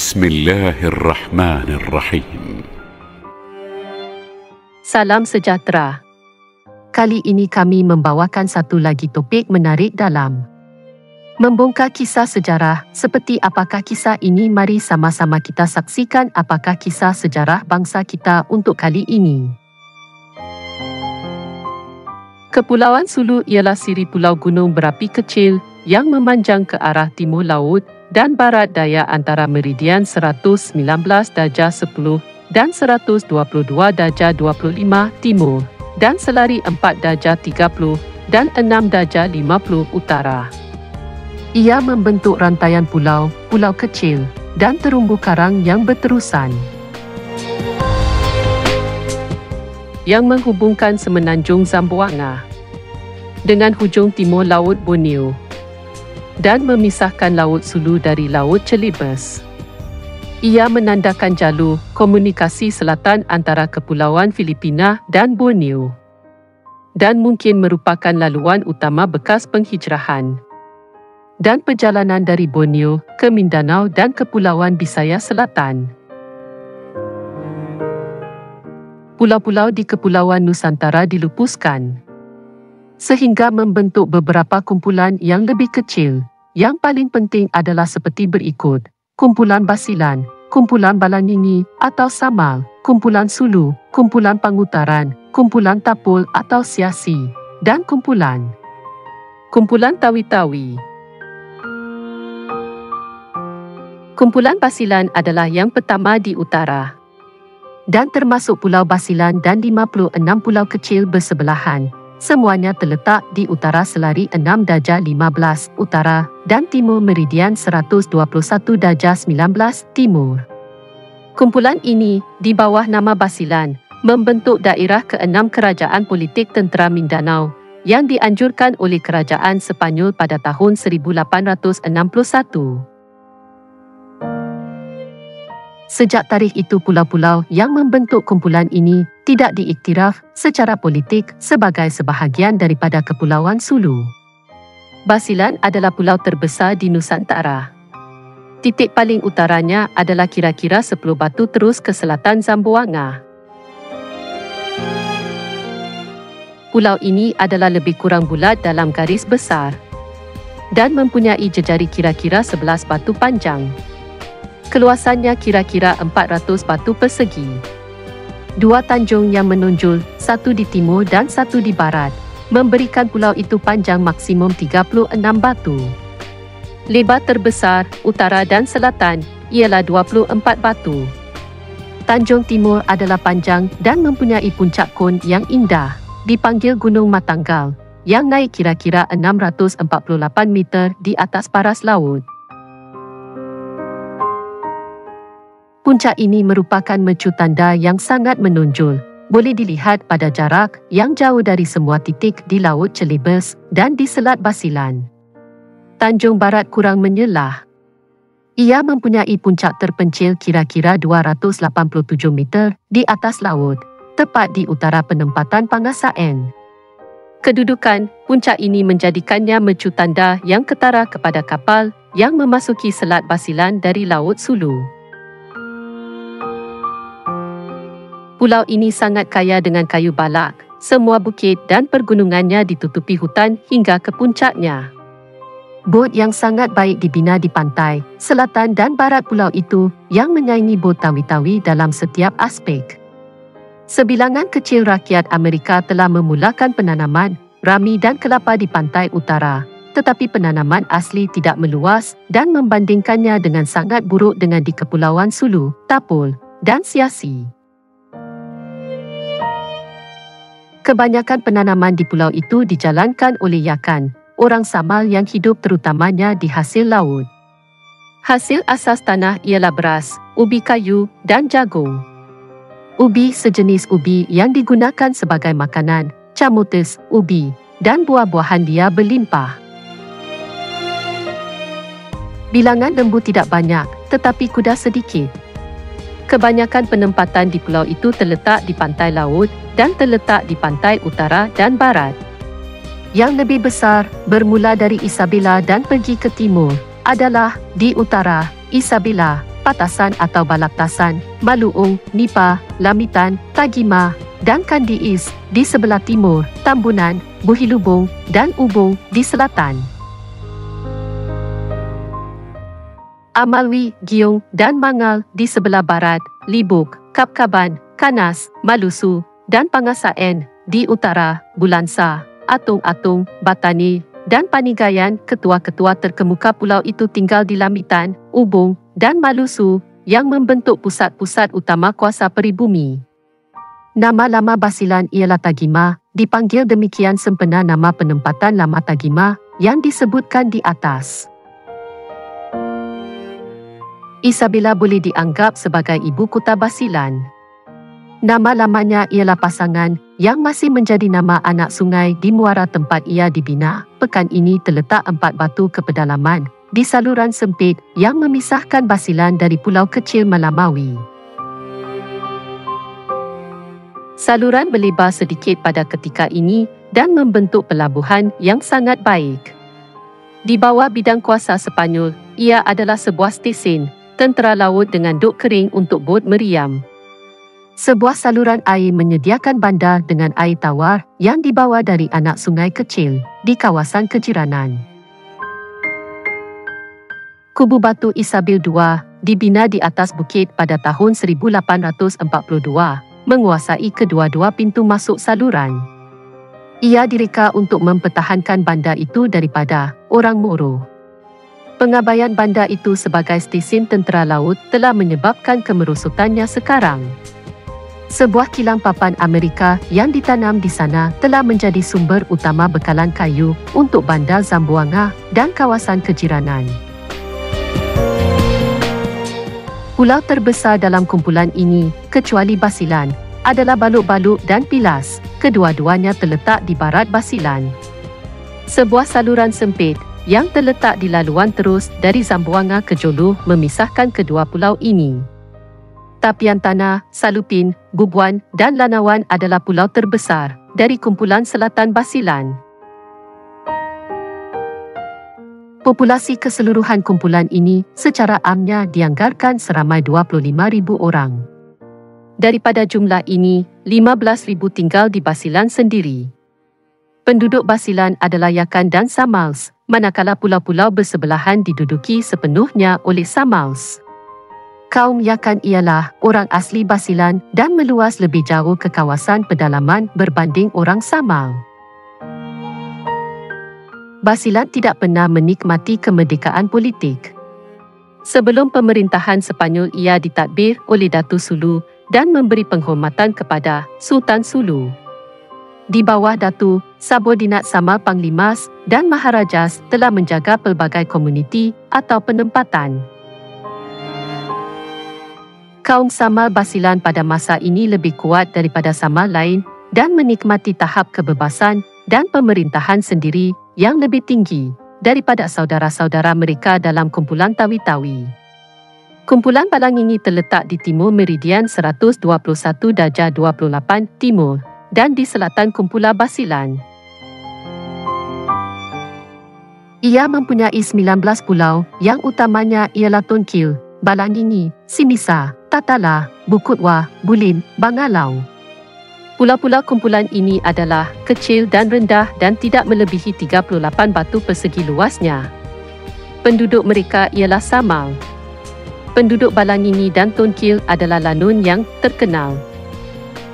بسم الله الرحمن الرحيم. Salam sejahtera. Kali ini kami membawakan satu lagi topik menarik dalam membongkar kisah sejarah. Seperti apakah kisah ini? Mari sama-sama kita saksikan apakah kisah sejarah bangsa kita untuk kali ini. Kepulauan Sulu ialah siri pulau gunung berapi kecil yang memanjang ke arah timur laut dan barat daya antara meridian 119 darjah 10 dan 122 darjah 25 timur dan selari 4 darjah 30 dan 6 darjah 50 utara. Ia membentuk rantaian pulau-pulau kecil dan terumbu karang yang berterusan yang menghubungkan semenanjung Zamboanga dengan hujung timur Laut Borneo dan memisahkan Laut Sulu dari Laut Celebes. Ia menandakan jalur komunikasi selatan antara Kepulauan Filipina dan Borneo dan mungkin merupakan laluan utama bekas penghijrahan dan perjalanan dari Borneo ke Mindanao dan Kepulauan Bisaya Selatan. Pulau-pulau di Kepulauan Nusantara dilupuskan sehingga membentuk beberapa kumpulan yang lebih kecil. Yang paling penting adalah seperti berikut: kumpulan Basilan, kumpulan Balanyingi atau Samal, kumpulan Sulu, kumpulan Pangutaran, kumpulan Tapul atau Siasi, dan kumpulan Tawi-Tawi. Kumpulan Basilan adalah yang pertama di utara dan termasuk Pulau Basilan dan 56 pulau kecil bersebelahan. Semuanya terletak di utara selari 6 darjah 15 utara dan timur meridian 121 darjah 19 timur. Kumpulan ini, di bawah nama Basilan, membentuk daerah ke-6 kerajaan politik tentera Mindanao yang dianjurkan oleh kerajaan Sepanyol pada tahun 1861. Sejak tarikh itu pulau-pulau yang membentuk kumpulan ini tidak diiktiraf secara politik sebagai sebahagian daripada Kepulauan Sulu. Basilan adalah pulau terbesar di Nusantara. Titik paling utaranya adalah kira-kira 10 batu terus ke selatan Zamboanga. Pulau ini adalah lebih kurang bulat dalam garis besar dan mempunyai jejari kira-kira 11 batu panjang. Keluasannya kira-kira 400 batu persegi. Dua tanjung yang menonjol, satu di timur dan satu di barat, memberikan pulau itu panjang maksimum 36 batu. Lebar terbesar, utara dan selatan, ialah 24 batu. Tanjung timur adalah panjang dan mempunyai puncak kon yang indah, dipanggil Gunung Matanggal, yang naik kira-kira 648 meter di atas paras laut. Puncak ini merupakan mercu tanda yang sangat menonjol, boleh dilihat pada jarak yang jauh dari semua titik di Laut Celebes dan di Selat Basilan. Tanjung Barat kurang menyelah. Ia mempunyai puncak terpencil kira-kira 287 meter di atas laut, tepat di utara penempatan Pangasaen. Kedudukan puncak ini menjadikannya mercu tanda yang ketara kepada kapal yang memasuki Selat Basilan dari Laut Sulu. Pulau ini sangat kaya dengan kayu balak. Semua bukit dan pergunungannya ditutupi hutan hingga ke puncaknya. Bot yang sangat baik dibina di pantai, selatan dan barat pulau itu yang menyaingi bot Tawi-Tawi dalam setiap aspek. Sebilangan kecil rakyat Amerika telah memulakan penanaman rami dan kelapa di pantai utara, tetapi penanaman asli tidak meluas dan membandingkannya dengan sangat buruk dengan di Kepulauan Sulu, Tapul, dan Siasi. Kebanyakan penanaman di pulau itu dijalankan oleh Yakan, orang Samal yang hidup terutamanya di hasil laut. Hasil asas tanah ialah beras, ubi kayu, dan jagung. Ubi sejenis ubi yang digunakan sebagai makanan, camotes, ubi, dan buah-buahan dia berlimpah. Bilangan lembu tidak banyak, tetapi kuda sedikit. Kebanyakan penempatan di pulau itu terletak di pantai laut dan terletak di pantai utara dan barat. Yang lebih besar, bermula dari Isabela dan pergi ke timur, adalah di utara, Isabela, Patasan atau Balaktasan, Maluung, Nipa, Lamitan, Tagima, dan Kandiis di sebelah timur, Tambunan, Buhilubung, dan Ubung di selatan. Amalwi, Giung, dan Mangal di sebelah barat, Libuk, Kapkaban, Kanas, Malusu, dan Pangasaen di utara, Bulansa, Atung-Atung, Batani, dan Panigayan. Ketua-ketua terkemuka pulau itu tinggal di Lamitan, Ubung, dan Malusu yang membentuk pusat-pusat utama kuasa peribumi. Nama lama Basilan ialah Tagima, dipanggil demikian sempena nama penempatan lama Tagima yang disebutkan di atas. Isabela boleh dianggap sebagai ibu kota Basilan. Nama lamanya ialah Pasangan yang masih menjadi nama anak sungai di muara tempat ia dibina. Pekan ini terletak 4 batu ke pedalaman di saluran sempit yang memisahkan Basilan dari pulau kecil Melamawi. Saluran berlebar sedikit pada ketika ini dan membentuk pelabuhan yang sangat baik. Di bawah bidang kuasa Sepanyol, ia adalah sebuah stesen tentera laut dengan dok kering untuk bot meriam. Sebuah saluran air menyediakan bandar dengan air tawar yang dibawa dari anak sungai kecil di kawasan kejiranan. Kubu batu Isabel II dibina di atas bukit pada tahun 1842, menguasai kedua-dua pintu masuk saluran. Ia direka untuk mempertahankan bandar itu daripada orang Moro. Pengabaian bandar itu sebagai stesen tentera laut telah menyebabkan kemerosotannya sekarang. Sebuah kilang papan Amerika yang ditanam di sana telah menjadi sumber utama bekalan kayu untuk bandar Zamboanga dan kawasan kejiranan. Pulau terbesar dalam kumpulan ini, kecuali Basilan, adalah Baluk-Baluk dan Pilas. Kedua-duanya terletak di barat Basilan. Sebuah saluran sempit yang terletak di laluan terus dari Zamboanga ke Jolo memisahkan kedua pulau ini. Tapian Tanah, Salupin, Bubuan dan Lanawan adalah pulau terbesar dari kumpulan selatan Basilan. Populasi keseluruhan kumpulan ini secara amnya dianggarkan seramai 25,000 orang. Daripada jumlah ini, 15,000 tinggal di Basilan sendiri. Penduduk Basilan adalah Yakan dan Samals, manakala pulau-pulau bersebelahan diduduki sepenuhnya oleh Samals. Kaum Yakan ialah orang asli Basilan dan meluas lebih jauh ke kawasan pedalaman berbanding orang Samal. Basilan tidak pernah menikmati kemerdekaan politik. Sebelum pemerintahan Sepanyol, ia ditadbir oleh Datu Sulu dan memberi penghormatan kepada Sultan Sulu. Di bawah Datu, subordinat Samal Panglimas dan Maharajas telah menjaga pelbagai komuniti atau penempatan. Kaum Samal Basilan pada masa ini lebih kuat daripada Samal lain dan menikmati tahap kebebasan dan pemerintahan sendiri yang lebih tinggi daripada saudara-saudara mereka dalam kumpulan Tawi-Tawi. Kumpulan Balangini terletak di timur meridian 121°28 timur dan di selatan kumpulan Basilan. Ia mempunyai 19 pulau yang utamanya ialah Tonkil, Balangini, Simisa, Tatala, Bukutwa, Bulim, Bangalau. Pulau-pulau kumpulan ini adalah kecil dan rendah dan tidak melebihi 38 batu persegi luasnya. Penduduk mereka ialah Samal. Penduduk Balangini dan Tonkil adalah Lanun yang terkenal.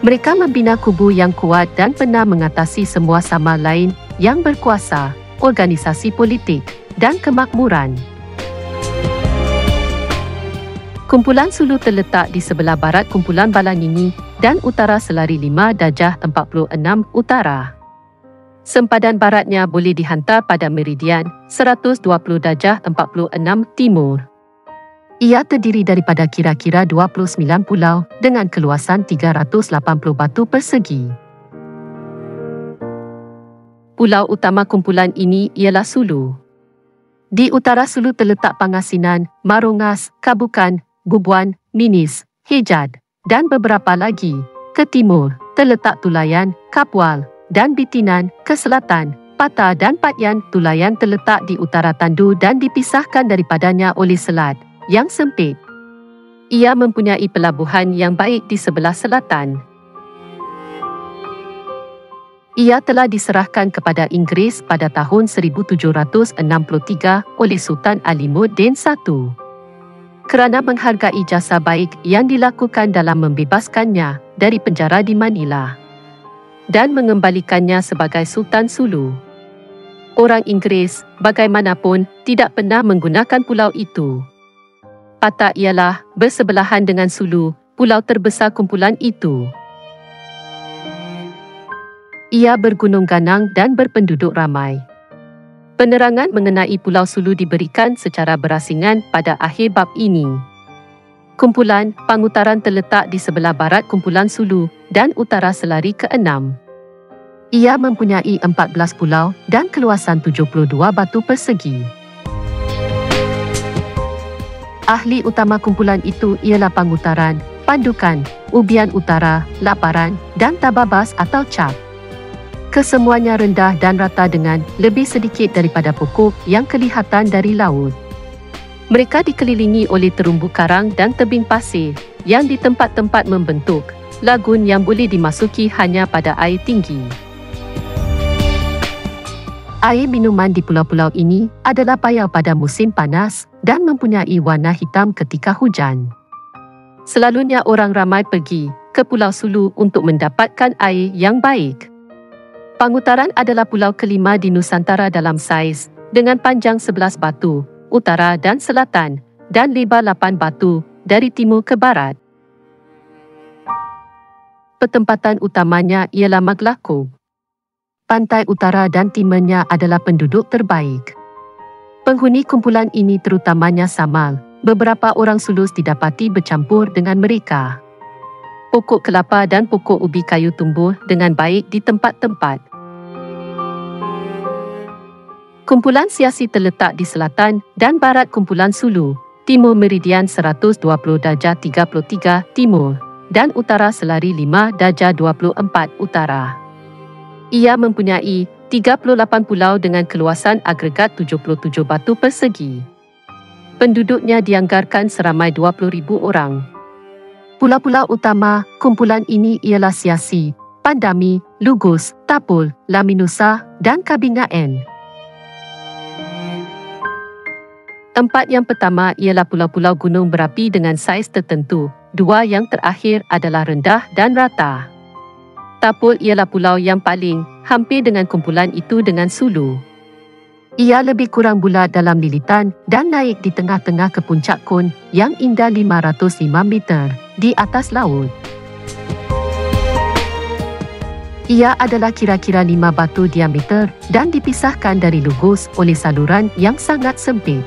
Mereka membina kubu yang kuat dan pernah mengatasi semua Samal lain yang berkuasa, organisasi politik, dan kemakmuran. Kumpulan Sulu terletak di sebelah barat kumpulan Balangini dan utara selari 5°46 utara. Sempadan baratnya boleh dihantar pada meridian 120°46 timur. Ia terdiri daripada kira-kira 29 pulau dengan keluasan 380 batu persegi. Pulau utama kumpulan ini ialah Sulu. Di utara Sulu terletak Pangasinan, Marongas, Kabukan, Bubuan, Minis, Hejad, dan beberapa lagi. Ke timur, terletak Tulayan, Kapwal, dan Bitinan. Ke selatan, Pata dan Patyan. Tulayan terletak di utara Tandu dan dipisahkan daripadanya oleh selat yang sempit. Ia mempunyai pelabuhan yang baik di sebelah selatan. Ia telah diserahkan kepada Inggeris pada tahun 1763 oleh Sultan Alimuddin I. Kerana menghargai jasa baik yang dilakukan dalam membebaskannya dari penjara di Manila dan mengembalikannya sebagai Sultan Sulu. Orang Inggeris, bagaimanapun, tidak pernah menggunakan pulau itu. Patak ialah bersebelahan dengan Sulu, pulau terbesar kumpulan itu. Ia bergunung ganang dan berpenduduk ramai. Penerangan mengenai Pulau Sulu diberikan secara berasingan pada akhir bab ini. Kumpulan Pangutaran terletak di sebelah barat kumpulan Sulu dan utara selari ke-6. Ia mempunyai 14 pulau dan keluasan 72 batu persegi. Ahli utama kumpulan itu ialah Pangutaran, Pandukan, Ubian Utara, Laparan dan Tababas atau Cap. Kesemuanya rendah dan rata dengan lebih sedikit daripada pokok yang kelihatan dari laut. Mereka dikelilingi oleh terumbu karang dan tebing pasir yang di tempat-tempat membentuk lagun yang boleh dimasuki hanya pada air tinggi. Air minuman di pulau-pulau ini adalah payau pada musim panas dan mempunyai warna hitam ketika hujan. Selalunya orang ramai pergi ke Pulau Sulu untuk mendapatkan air yang baik. Pangutaran adalah pulau kelima di Nusantara dalam saiz, dengan panjang 11 batu, utara dan selatan, dan lebar 8 batu, dari timur ke barat. Pertempatan utamanya ialah Maglakob. Pantai utara dan timurnya adalah penduduk terbaik. Penghuni kumpulan ini terutamanya Samal, beberapa orang Sulus didapati bercampur dengan mereka. Pokok kelapa dan pokok ubi kayu tumbuh dengan baik di tempat-tempat. Kumpulan Siasi terletak di selatan dan barat kumpulan Sulu, timur meridian 120 darjah 33 timur dan utara selari 5 darjah 24 utara. Ia mempunyai 38 pulau dengan keluasan agregat 77 batu persegi. Penduduknya dianggarkan seramai 20,000 orang. Pulau-pulau utama kumpulan ini ialah Siasi, Pandami, Lugus, Tapul, Laminusa dan Kabingaen. Tempat yang pertama ialah pulau-pulau gunung berapi dengan saiz tertentu. Dua yang terakhir adalah rendah dan rata. Tapul ialah pulau yang paling hampir dengan kumpulan itu dengan Sulu. Ia lebih kurang bulat dalam lilitan dan naik di tengah-tengah ke puncak kon yang indah 505 meter di atas laut. Ia adalah kira-kira 5 batu diameter dan dipisahkan dari Lugus oleh saluran yang sangat sempit.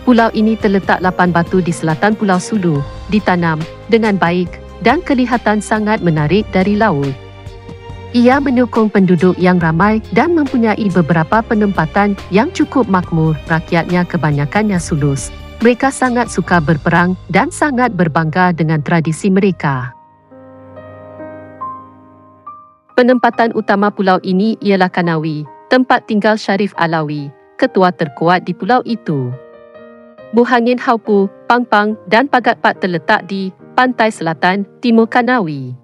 Pulau ini terletak 8 batu di selatan Pulau Sulu, ditanam dengan baik dan kelihatan sangat menarik dari laut. Ia menyokong penduduk yang ramai dan mempunyai beberapa penempatan yang cukup makmur. Rakyatnya kebanyakannya Sulus. Mereka sangat suka berperang dan sangat berbangga dengan tradisi mereka. Penempatan utama pulau ini ialah Kanawi, tempat tinggal Syarif Alawi, ketua terkuat di pulau itu. Buhangin Haupu, Pangpang dan Pagatpat terletak di pantai selatan timur Kanawi.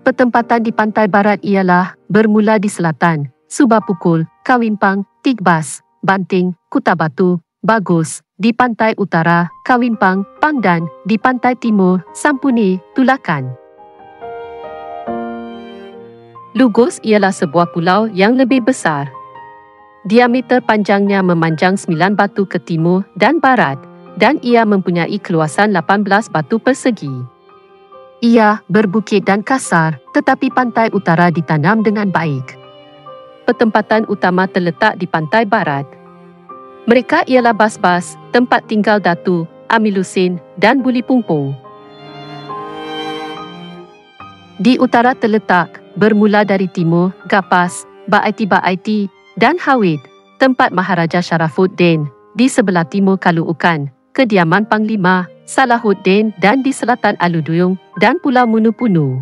Pertempatan di pantai barat ialah bermula di selatan, Subapukul, Kawimpang, Tigbas, Banting, Kutabatu, Bagus, di pantai utara, Kawimpang, Pangdan, di pantai timur, Sampuni, Tulakan. Lugus ialah sebuah pulau yang lebih besar. Diameter panjangnya memanjang 9 batu ke timur dan barat, dan ia mempunyai keluasan 18 batu persegi. Ia berbukit dan kasar, tetapi pantai utara ditanam dengan baik. Pertempatan utama terletak di pantai barat. Mereka ialah Basbas, tempat tinggal Datu, Amilusin dan Buli Pungpung. Di utara terletak, bermula dari timur, Gapas, Baaiti dan Hawid, tempat Maharaja Syarafuddin, di sebelah timur Kaluukan, kediaman Panglima Salahuddin dan di selatan Aluduyung dan Pulau Munupunu.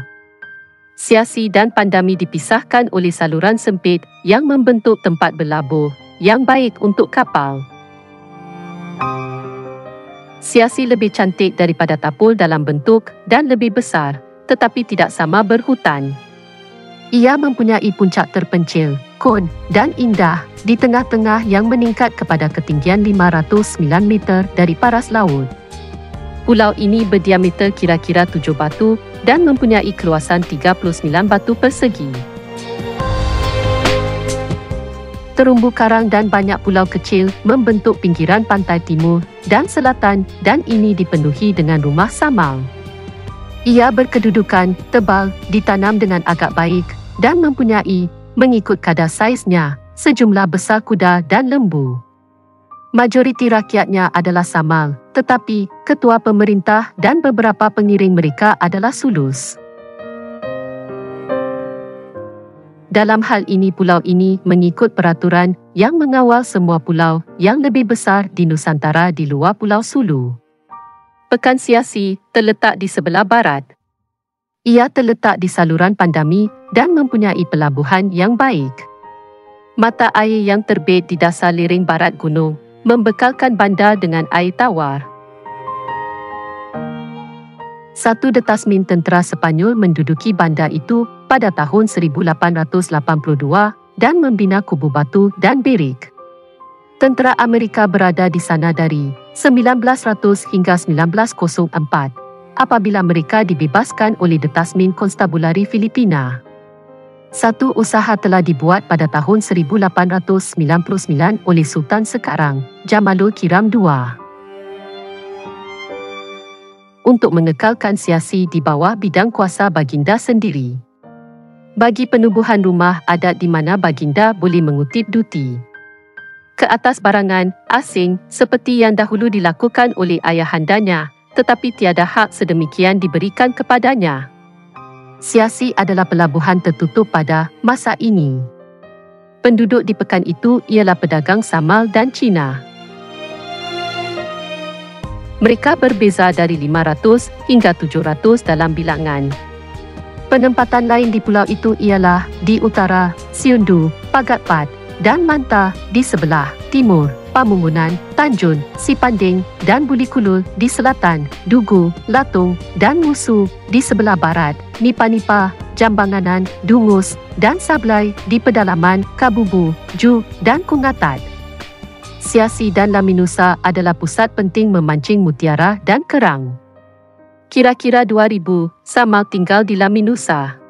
Siasi dan Pandami dipisahkan oleh saluran sempit yang membentuk tempat berlabuh yang baik untuk kapal. Siasi lebih cantik daripada Tapul dalam bentuk dan lebih besar, tetapi tidak sama berhutan. Ia mempunyai puncak terpencil, kon dan indah di tengah-tengah yang meningkat kepada ketinggian 509 meter dari paras laut. Pulau ini berdiameter kira-kira 7 batu dan mempunyai keluasan 39 batu persegi. Terumbu karang dan banyak pulau kecil membentuk pinggiran pantai timur dan selatan dan ini dipenuhi dengan rumah samal. Ia berkedudukan tebal, ditanam dengan agak baik dan mempunyai, mengikut kadar saiznya, sejumlah besar kuda dan lembu. Majoriti rakyatnya adalah samal, tetapi ketua pemerintah dan beberapa pengiring mereka adalah sulus. Dalam hal ini pulau ini mengikut peraturan yang mengawal semua pulau yang lebih besar di Nusantara di luar Pulau Sulu. Pekan Siasi terletak di sebelah barat. Ia terletak di saluran Pandami dan mempunyai pelabuhan yang baik. Mata air yang terbit di dasar lereng barat gunung membekalkan bandar dengan air tawar. Satu detasmen tentera Sepanyol menduduki bandar itu pada tahun 1882 dan membina kubu batu dan birik. Tentera Amerika berada di sana dari 1900 hingga 1904 apabila mereka dibebaskan oleh detasmen Konstabulari Filipina. Satu usaha telah dibuat pada tahun 1899 oleh Sultan sekarang, Jamalul Kiram II, untuk mengekalkan Siasi di bawah bidang kuasa baginda sendiri. Bagi penubuhan rumah adat di mana baginda boleh mengutip duti ke atas barangan asing seperti yang dahulu dilakukan oleh ayahandanya, tetapi tiada hak sedemikian diberikan kepadanya. Siasi adalah pelabuhan tertutup pada masa ini. Penduduk di pekan itu ialah pedagang Samal dan Cina. Mereka berbeza dari 500 hingga 700 dalam bilangan. Penempatan lain di pulau itu ialah di utara, Siundu, Pagatpat, dan Manta di sebelah timur, Pamungunan, Tanjun, Sipanding, dan Bulikulul di selatan, Dugu, Latung, dan Musu di sebelah barat, Nipa-Nipa, Jambanganan, Dungus, dan Sablai di pedalaman, Kabubu, Ju, dan Kungatat. Siasi dan Laminusa adalah pusat penting memancing mutiara dan kerang. Kira-kira 2,000 Samal tinggal di Laminusa.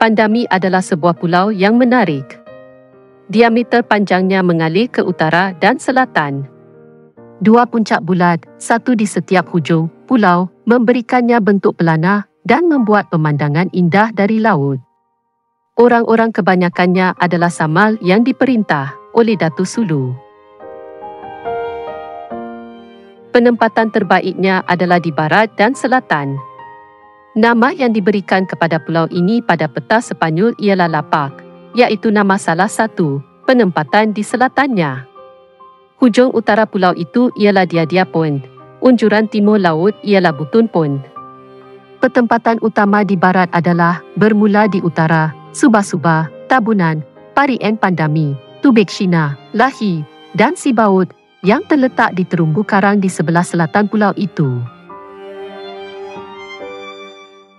Pandami adalah sebuah pulau yang menarik. Diameter panjangnya mengalir ke utara dan selatan. Dua puncak bulat, satu di setiap hujung pulau, memberikannya bentuk pelana dan membuat pemandangan indah dari laut. Orang-orang kebanyakannya adalah Samal yang diperintah oleh Datu Sulu. Penempatan terbaiknya adalah di barat dan selatan. Nama yang diberikan kepada pulau ini pada peta Sepanyol ialah Lapak, iaitu nama salah satu penempatan di selatannya. Hujung utara pulau itu ialah Dia Point, unjuran timur laut ialah Butun Point. Petempatan utama di barat adalah bermula di utara, Subasuba, Tabunan, Parien Pandami, Tubek Shina, Lahi, dan Sibaut yang terletak di terumbu karang di sebelah selatan pulau itu.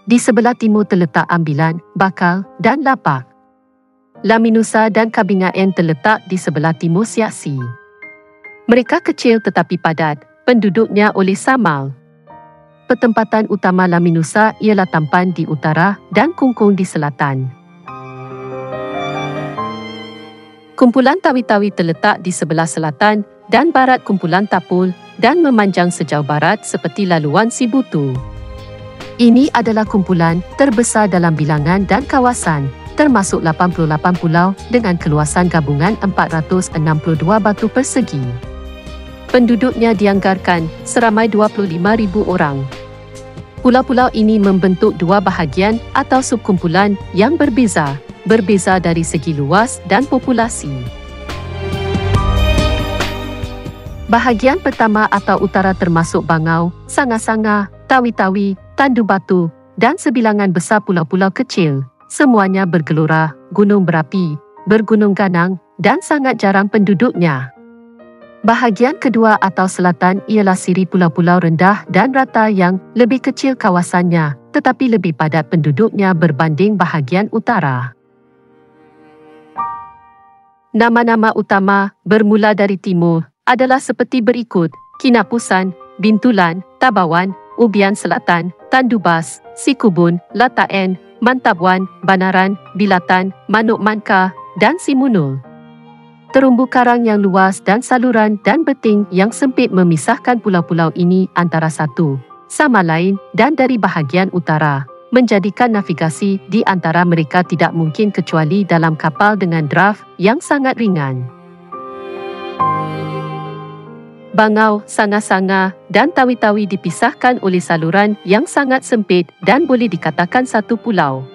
Di sebelah timur terletak Ambilan, Bakal, dan Lapak. Laminusa dan Kabingaen terletak di sebelah timur Siasi. Mereka kecil tetapi padat, penduduknya oleh Samal. Petempatan utama Laminusa ialah Tampan di utara dan Kungkung di selatan. Kumpulan Tawi-Tawi terletak di sebelah selatan dan barat kumpulan Tapul dan memanjang sejauh barat seperti laluan Sibutu. Ini adalah kumpulan terbesar dalam bilangan dan kawasan, termasuk 88 pulau dengan keluasan gabungan 462 batu persegi. Penduduknya dianggarkan seramai 25,000 orang. Pulau-pulau ini membentuk dua bahagian atau subkumpulan yang berbeza dari segi luas dan populasi. Bahagian pertama atau utara termasuk Bangau, Sanga-Sanga, Tawi-Tawi, Tandu Batu, dan sebilangan besar pulau-pulau kecil. Semuanya bergelora, gunung berapi, bergunung ganang, dan sangat jarang penduduknya. Bahagian kedua atau selatan ialah siri pulau-pulau rendah dan rata yang lebih kecil kawasannya, tetapi lebih padat penduduknya berbanding bahagian utara. Nama-nama utama bermula dari timur adalah seperti berikut: Kinapusan, Bintulan, Tabawan, Ubian Selatan, Tandubas, Sikubun, Lataen, Mantabuan, Banaran, Bilatan, Manuk Manka, dan Simunul. Terumbu karang yang luas dan saluran dan beting yang sempit memisahkan pulau-pulau ini antara satu sama lain dan dari bahagian utara, menjadikan navigasi di antara mereka tidak mungkin kecuali dalam kapal dengan draft yang sangat ringan. Bangau, Sanga-Sanga, dan Tawi-Tawi dipisahkan oleh saluran yang sangat sempit dan boleh dikatakan satu pulau.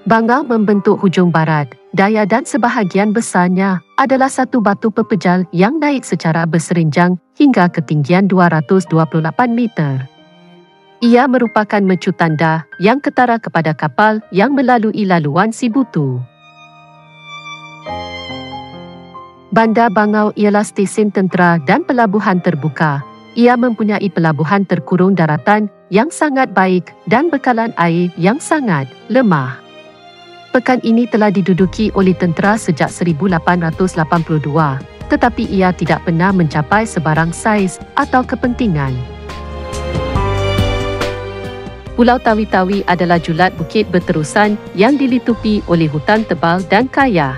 Bangau membentuk hujung barat, daya dan sebahagian besarnya adalah satu batu pepejal yang naik secara berserinjang hingga ketinggian 228 meter. Ia merupakan mercu tanda yang ketara kepada kapal yang melalui laluan Sibutu. Bandar Bangau ialah stesen tentera dan pelabuhan terbuka. Ia mempunyai pelabuhan terkurung daratan yang sangat baik dan bekalan air yang sangat lemah. Pekan ini telah diduduki oleh tentera sejak 1882, tetapi ia tidak pernah mencapai sebarang saiz atau kepentingan. Pulau Tawi-Tawi adalah julat bukit berterusan yang dilitupi oleh hutan tebal dan kaya.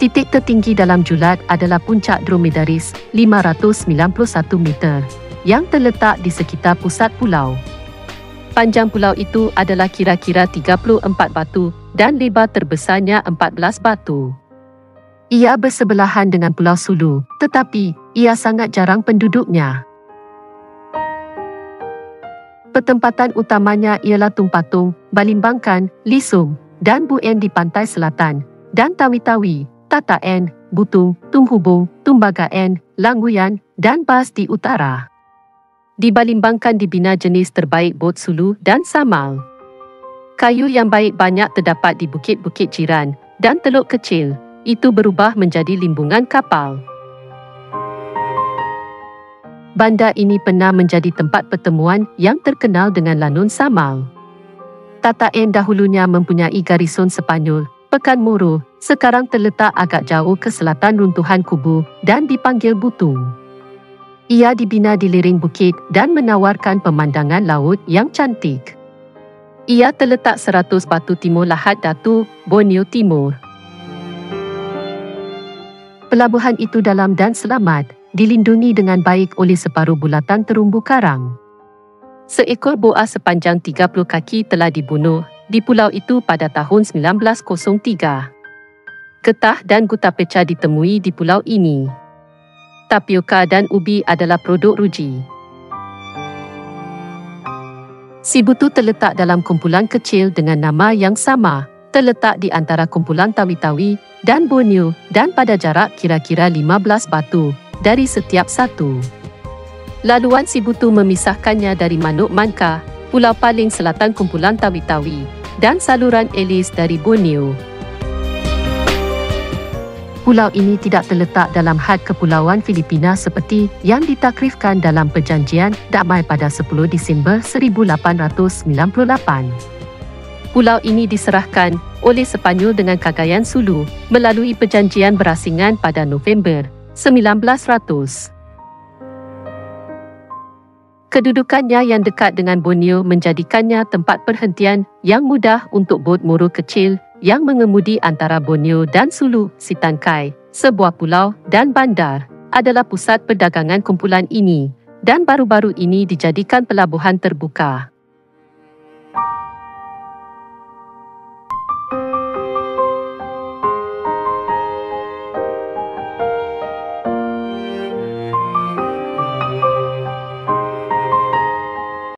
Titik tertinggi dalam julat adalah puncak Dromedaris 591 meter yang terletak di sekitar pusat pulau. Panjang pulau itu adalah kira-kira 34 batu dan lebar terbesarnya 14 batu. Ia bersebelahan dengan Pulau Sulu, tetapi ia sangat jarang penduduknya. Pertempatan utamanya ialah Tung Patung, Balimbangkan, Lisum, dan Buen di pantai selatan, dan Tawi-Tawi, Tataen, Butung, Tunghubung, Tumbagaen, Langguyan, dan Bas di utara. Di Balimbangkan dibina jenis terbaik bot Sulu dan Samal. Kayu yang baik banyak terdapat di bukit-bukit jiran dan teluk kecil. Itu berubah menjadi limbungan kapal. Bandar ini pernah menjadi tempat pertemuan yang terkenal dengan Lanun Samal. Tataen dahulunya mempunyai garison Sepanyol. Pekan Moro sekarang terletak agak jauh ke selatan runtuhan kubu dan dipanggil Butung. Ia dibina di lereng bukit dan menawarkan pemandangan laut yang cantik. Ia terletak 100 batu timur lahat Datu, Borneo Timur. Pelabuhan itu dalam dan selamat, dilindungi dengan baik oleh separuh bulatan terumbu karang. Seekor boa sepanjang 30 kaki telah dibunuh di pulau itu pada tahun 1903. Getah dan guta pecah ditemui di pulau ini. Tapioka dan ubi adalah produk ruji. Sibutu terletak dalam kumpulan kecil dengan nama yang sama, terletak di antara kumpulan Tawi-Tawi dan Borneo dan pada jarak kira-kira 15 batu dari setiap satu. Laluan Sibutu memisahkannya dari Manuk Manka, pulau paling selatan kumpulan Tawi-Tawi, dan saluran Elis dari Borneo. Pulau ini tidak terletak dalam had kepulauan Filipina seperti yang ditakrifkan dalam Perjanjian Damai pada 10 Disember 1898. Pulau ini diserahkan oleh Sepanyol dengan Cagayan Sulu melalui perjanjian berasingan pada November 1900. Kedudukannya yang dekat dengan Borneo menjadikannya tempat perhentian yang mudah untuk bot moro kecil yang mengemudi antara Borneo dan Sulu. Sitangkai, sebuah pulau dan bandar, adalah pusat perdagangan kumpulan ini dan baru-baru ini dijadikan pelabuhan terbuka.